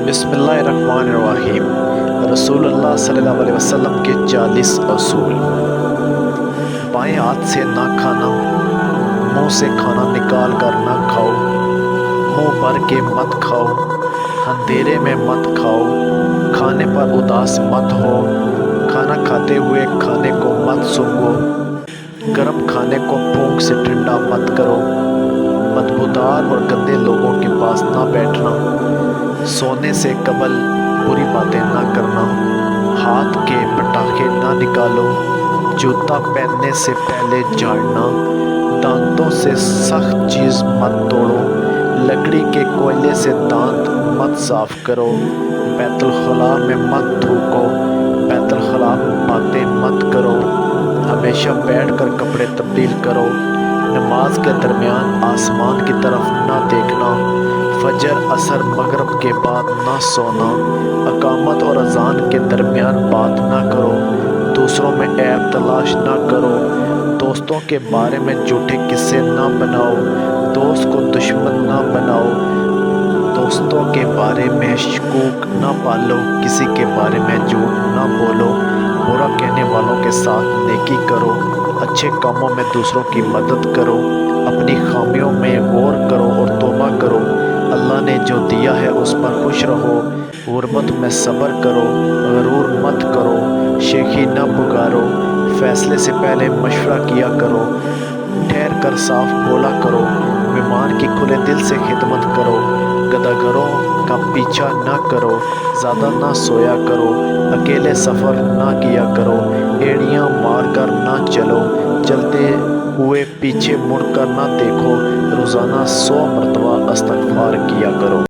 بسم اللہ الرحمن الرحیم۔ رسول اللہ صلی اللہ علیہ وسلم کے 40 اصول۔ بائیں ہاتھ سے نہ کھانا، منہ سے کھانا نکال کر نہ کھاؤ، منہ بھر کے مت کھاؤ، اندھیرے میں مت کھاؤ، کھانے پر اداس مت ہو، کھانا کھاتے ہوئے کھانے کو مت سونگھو، گرم کھانے کو پھونک سے ٹھنڈا مت کرو، بدبودار اور گندے لوگوں کے پاس نہ بیٹھنا، سونے سے قبل بری باتیں نہ کرنا، ہاتھ کے پٹاخے نہ نکالو، جوتا پہننے سے پہلے جھاڑنا، دانتوں سے سخت چیز مت توڑو، لکڑی کے کوئلے سے دانت مت صاف کرو، بیت الخلاء میں مت تھوکو، بیت الخلاء میں باتیں مت کرو، ہمیشہ بیٹھ کر کپڑے تبدیل کرو، نماز کے درمیان آسمان کی طرف نہ دیکھنا، فجر عصر مغرب کے بعد نہ سونا، اقامت اور اذان کے درمیان بات نہ کرو، دوسروں میں عیب تلاش نہ کرو، دوستوں کے بارے میں جھوٹے قصے نہ بناؤ، دوست کو دشمن نہ بناؤ، دوستوں کے بارے میں شکوک نہ پالو، کسی کے بارے میں جھوٹ نہ بولو، برا کہنے والوں کے ساتھ نیکی کرو، اچھے کاموں میں دوسروں کی مدد کرو، اپنی خامیوں میں غور کرو اور توبہ کرو، اللہ نے جو دیا ہے اس پر خوش رہو، غربت میں صبر کرو، غرور مت کرو، شیخی نہ پکارو، فیصلے سے پہلے مشورہ کیا کرو، ٹھہر کر صاف بولا کرو، مہمان کی کھلے دل سے خدمت کرو، گداگروں کا پیچھا نہ کرو، زیادہ نہ سویا کرو، اکیلے سفر نہ کیا کرو، ایڑیاں مار کر نہ چلو، چلتے ہوئے پیچھے مڑ کر نہ دیکھو، روزانہ 100 مرتبہ استغفار کیا کرو۔